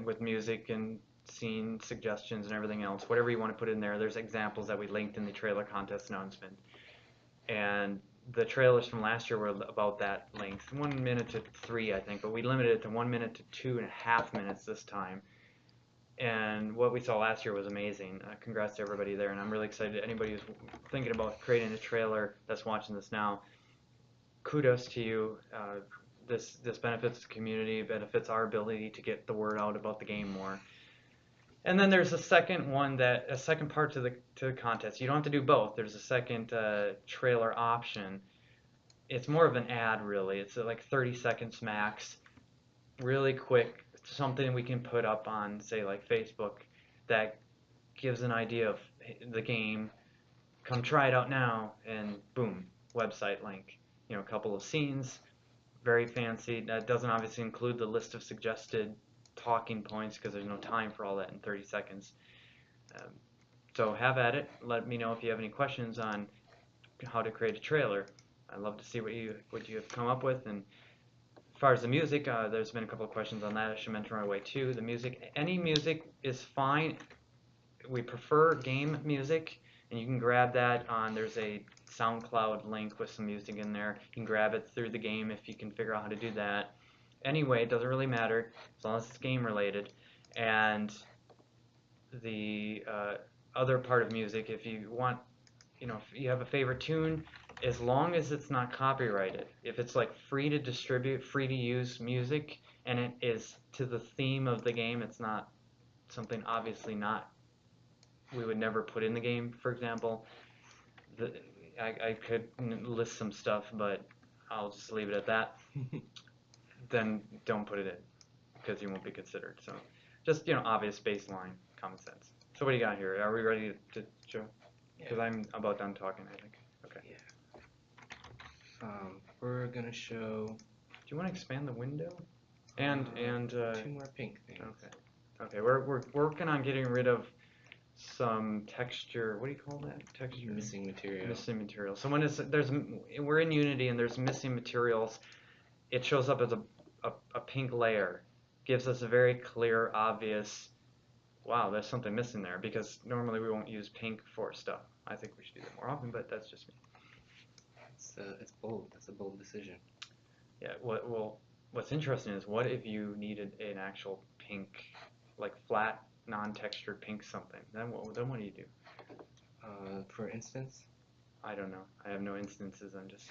A: with music and scene suggestions and everything else, whatever you want to put in there. There's examples that we linked in the trailer contest announcement. And the trailers from last year were about that length, 1 minute to 3, I think, but we limited it to 1 minute to 2.5 minutes this time. And what we saw last year was amazing. Congrats to everybody there, and I'm really excited. Anybody who's thinking about creating a trailer that's watching this now, kudos to you. This benefits the community, benefits our ability to get the word out about the game more. And then there's a second part to the contest. You don't have to do both. There's a second trailer option. It's more of an ad, really. It's like 30 seconds max, really quick. Something we can put up on, say, like Facebook, that gives an idea of the game. Come try it out now, and boom, website link. A couple of scenes, very fancy. That doesn't obviously include the list of suggested talking points because there's no time for all that in 30 seconds. So have at it. Let me know if you have any questions on how to create a trailer. I'd love to see what you have come up with. And as far as the music, there's been a couple of questions on that. I should mention right away too. The music, any music is fine. We prefer game music, and you can grab that on. There's a SoundCloud link with some music in there. You can grab it through the game if you can figure out how to do that. Anyway, it doesn't really matter as long as it's game related. And the other part of music, if you want, if you have a favorite tune, as long as it's not copyrighted. If it's like free to distribute, free to use music, and it is to the theme of the game, it's not something obviously we would never put in the game, for example. I could list some stuff, but I'll just leave it at that. Then don't put it in because you won't be considered. So just, obvious baseline common sense. So what do you got here? Are we ready to show? Because I'm about done talking, I think. Okay.
D: Yeah. We're gonna show.
A: Do you want to expand the window? And
D: 2 more pink things.
A: Okay. We're working on getting rid of some texture. What do you call that? Texture.
D: Missing material.
A: Missing material. So we're in Unity and there's missing materials. It shows up as a pink layer. Gives us a very clear, obvious. Wow, there's something missing there, because normally we won't use pink for stuff. I think we should do that more often, but that's just me.
D: It's bold. That's a bold decision.
A: Yeah. What's interesting is, what if you needed an actual pink, like flat, non-textured pink something? Then what do you do?
D: For instance.
A: I don't know. I have no instances. I'm just.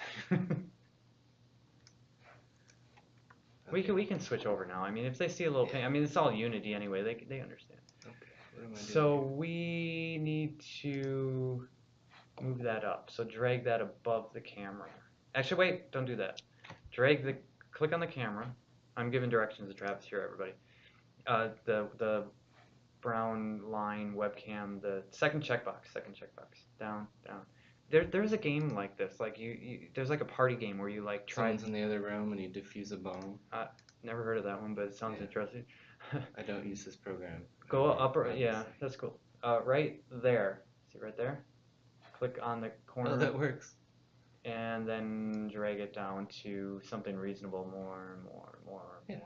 D: Okay.
A: We can switch over now. I mean, if they see a little pink, I mean, it's all Unity anyway. They understand.
D: Okay. What am I doing?
A: So we need to move that up. So drag that above the camera. Actually, wait, don't do that. Click on the camera. I'm giving directions to Travis here, everybody. The brown line webcam, the second checkbox, down. There's a game like this. Like there's like a party game where you like try.
D: Someone's in the other room and you defuse a bomb.
A: Never heard of that one, but it sounds interesting.
D: I don't use this program.
A: Go up, yeah, that's cool. Right there. See right there? Click on the corner.
D: Oh, that works.
A: and then drag it down to something reasonable, more,
D: Yeah.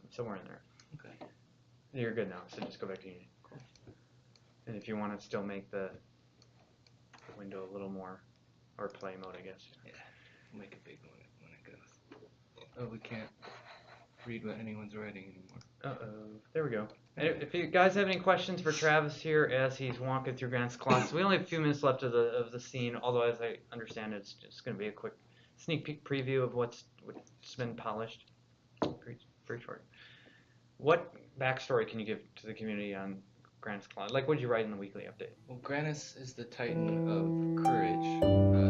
A: somewhere in there.
D: Okay.
A: You're good now, so just go back to Unity.
D: Cool.
A: And if you want to still make the window a little more, or play mode, I guess.
D: Yeah. We'll make it big when it goes. Oh, we can't read what anyone's writing anymore.
A: Uh-oh. There we go. And if you guys have any questions for Travis here as he's walking through Grannus Colossus, we only have a few minutes left of the scene, although as I understand it's just going to be a quick sneak peek preview of what's been polished. Pretty short. What backstory can you give to the community on Grannus Colossus? Like what did you write in the weekly update?
D: Well, Grannus is the titan of courage.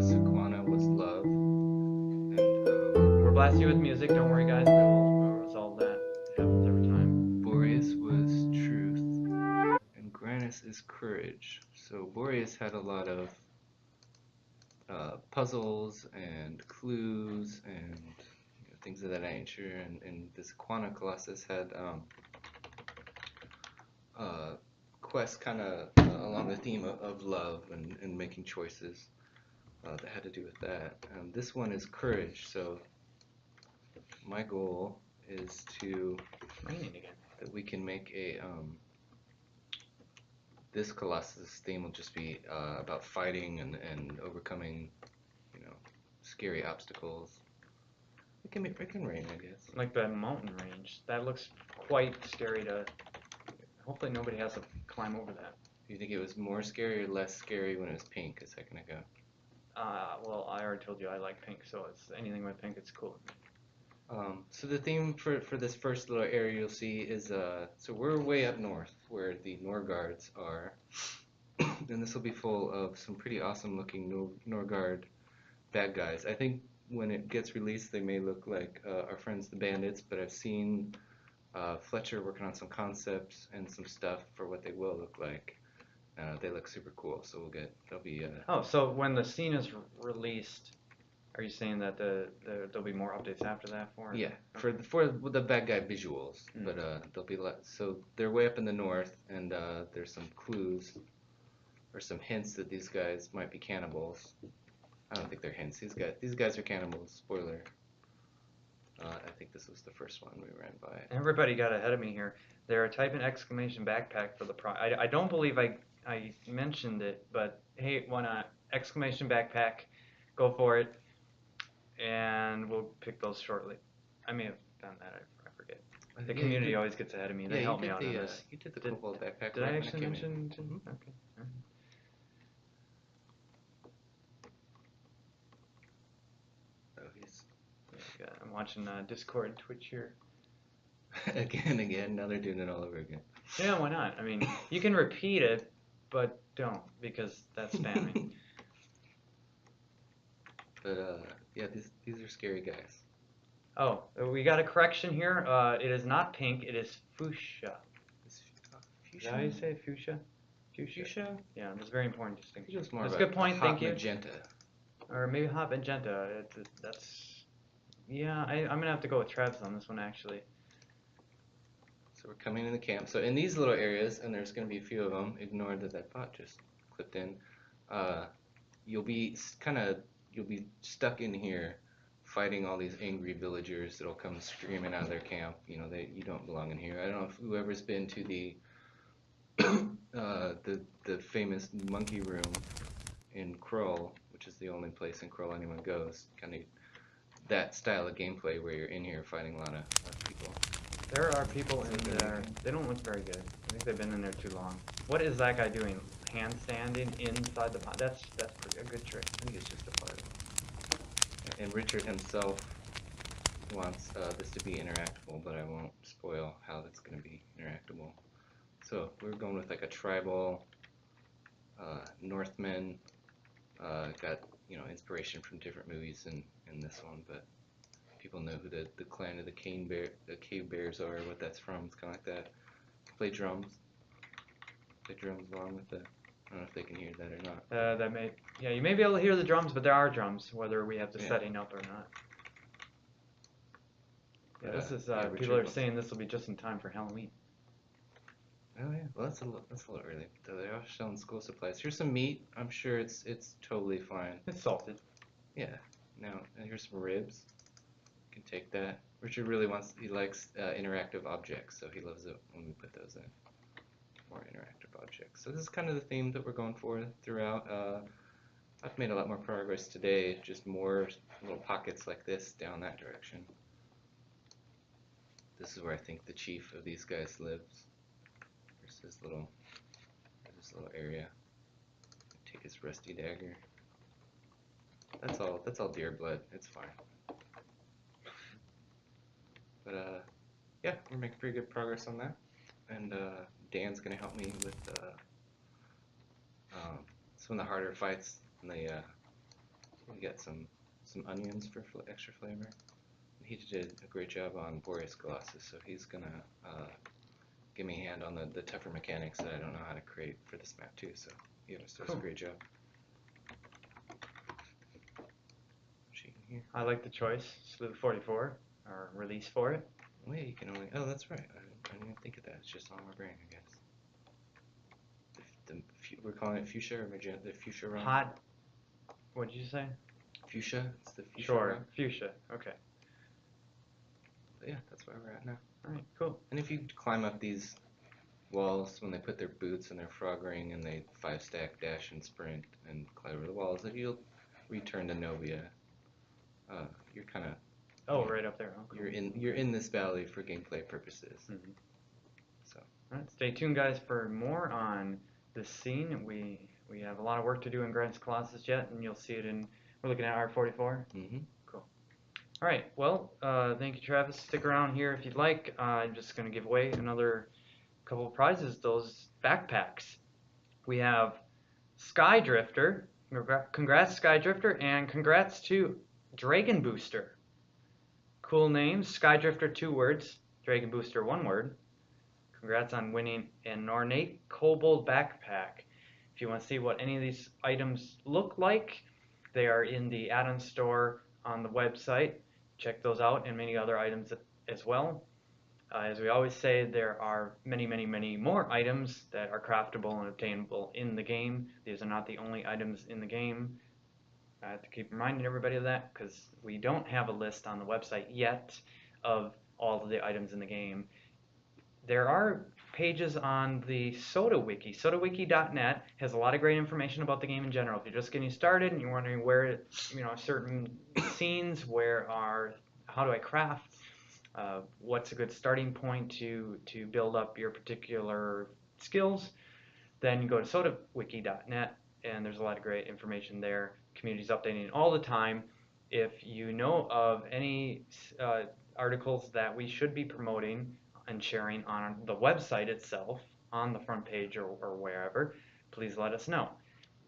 D: Sequana was love. And
A: We're blasting you with music. Don't worry, guys. We'll resolve that. It happens every time.
D: Boreas was truth. And Grannus is courage. So Boreas had a lot of puzzles and clues and things of that nature. And this Sequana Colossus had quests kind of along the theme of love and making choices that had to do with that. This one is courage, so my goal is that we can make a this Colossus theme will just be about fighting and overcoming, scary obstacles. It can rain, I guess.
A: Like the mountain range. That looks quite scary to. Hopefully nobody has to climb over that.
D: Do you think it was more scary or less scary when it was pink a second ago?
A: Well, I already told you I like pink, so it's anything with pink, it's cool.
D: So the theme for this first little area you'll see is, so we're way up north where the Norgards are, and this will be full of some pretty awesome looking Norgard bad guys. I think when it gets released they may look like our friends the bandits, but I've seen Fletcher working on some concepts and some stuff for what they will look like. They look super cool, so there'll be.
A: Oh, so when the scene is released, are you saying that there'll be more updates after that for it?
D: Yeah, for the bad guy visuals, but there'll be so they're way up in the north, and there's some clues or some hints that these guys might be cannibals. I don't think they're hints. These guys are cannibals. Spoiler. I think this was the first one we ran by.
A: Everybody got ahead of me here. They're typing exclamation backpack for the I don't believe I mentioned it, but hey, why not? Exclamation backpack, go for it, and we'll pick those shortly. I may have done that. I forget. The community always gets ahead of me. They help me out on this.
D: You did the Kobold backpack.
A: Did I actually mention?
D: Mm-hmm.
A: Okay. All right. I'm watching Discord and Twitch here.
D: Again, now they're doing it all over again.
A: Yeah, why not? I mean, you can repeat it, but don't, because that's spamming.
D: But yeah, these are scary guys.
A: Oh, we got a correction here. It is not pink. It is fuchsia. Is that how you say it? Fuchsia?
D: Fuchsia?
A: Yeah, that's a very important distinction.
D: It's more
A: that's a
D: of
A: good point.
D: hot
A: Thank you.
D: Magenta.
A: Or maybe hot magenta. That's. Yeah, I'm gonna have to go with Travis on this one actually.
D: So we're coming in the camp. So in these little areas, and there's going to be a few of them. Ignore that bot just clipped in. You'll be stuck in here, fighting all these angry villagers that'll come screaming out of their camp. You don't belong in here. I don't know if whoever's been to the the famous monkey room in Krull, which is the only place in Krull anyone goes. Kind of that style of gameplay where you're in here fighting a lot of people.
A: There are people in there. They don't look very good. I think they've been in there too long. What is that guy doing? Handstanding inside the pot? That's a good trick.
D: I think it's just a part of it. And Richard himself wants this to be interactable, but I won't spoil how that's going to be interactable. So we're going with like a tribal Northmen. Got inspiration from different movies in this one, but people know who the clan of the cave bears are, what that's from. It's kind of like that. Play drums along with the. I don't know if they can hear that or not.
A: You may be able to hear the drums, but there are drums, whether we have the setting up or not. Yeah, this is people are saying this will be just in time for Halloween.
D: Oh yeah, well that's a little early. So they are selling school supplies. Here's some meat. I'm sure it's totally fine.
A: It's salted.
D: Yeah. Now here's some ribs. You can take that. Richard really he likes interactive objects, so he loves it when we put those in. More interactive objects. So this is kind of the theme that we're going for throughout. I've made a lot more progress today, just more little pockets like this down that direction. This is where I think the chief of these guys lives. There's this little area. Take his rusty dagger. That's all deer blood. It's fine. But yeah, we're making pretty good progress on that. And Dan's gonna help me with some of the harder fights. And we got some onions for extra flavor. And he did a great job on Vas Colossus, so he's gonna give me a hand on the tougher mechanics that I don't know how to create for this map too. So he always does a great job. Here.
A: I like the choice. Slew 44, or release for it.
D: Well, yeah, you can only. Oh, that's right. I didn't even think of that. It's just on my brain, I guess. We're calling it fuchsia or magenta. The fuchsia run.
A: Hot. What did you say?
D: Fuchsia. It's the fuchsia.
A: Sure.
D: Run.
A: Fuchsia. Okay.
D: But yeah, that's where we're at now.
A: All right. Cool.
D: And if you climb up these walls when they put their boots and their frog ring and they 5-stack dash and sprint and climb over the walls, then you'll return to Novia. You're kind of.
A: Oh, right up there. Oh, cool.
D: You're in this valley for gameplay purposes.
A: Mm-hmm.
D: So.
A: All right, stay tuned, guys, for more on this scene. We have a lot of work to do in Grannus Colossus yet, and you'll see it in. We're looking at R44.
D: Mm-hmm.
A: Cool. All right. Well, thank you, Travis. Stick around here if you'd like. I'm just going to give away another couple of prizes. Those backpacks. We have Sky Drifter. Congrats, Sky Drifter, and congrats to Dragon Booster. Cool name, Sky Drifter 2 words, Dragon Booster 1 word. Congrats on winning an ornate kobold backpack. If you want to see what any of these items look like, they are in the add-on store on the website. Check those out and many other items as well. As we always say, there are many, many, many more items that are craftable and obtainable in the game. These are not the only items in the game. I have to keep reminding everybody of that because we don't have a list on the website yet of all of the items in the game. There are pages on the Soda Wiki. SodaWiki.net has a lot of great information about the game in general. If you're just getting started and you're wondering where, certain scenes, how do I craft, what's a good starting point to build up your particular skills, then you go to SodaWiki.net and there's a lot of great information there. Community's updating all the time. If you know of any articles that we should be promoting and sharing on the website itself, on the front page or wherever, please let us know.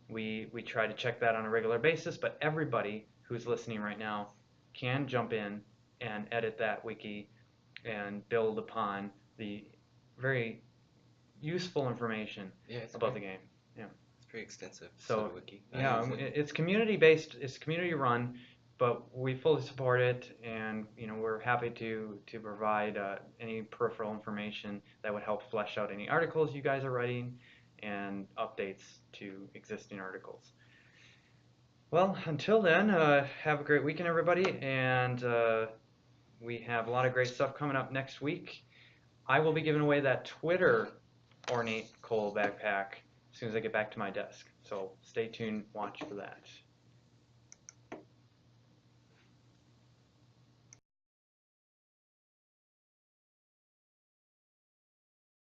A: We try to check that on a regular basis, but everybody who's listening right now can jump in and edit that wiki and build upon the very useful information about the game. Yeah.
D: Very extensive.
A: So
D: Wiki.
A: yeah, it's community based, it's community run, but we fully support it, and we're happy to provide any peripheral information that would help flesh out any articles you guys are writing and updates to existing articles. Well, until then, have a great weekend, everybody, and we have a lot of great stuff coming up next week. I will be giving away that Twitter ornate coal backpack as soon as I get back to my desk. So stay tuned, watch for that.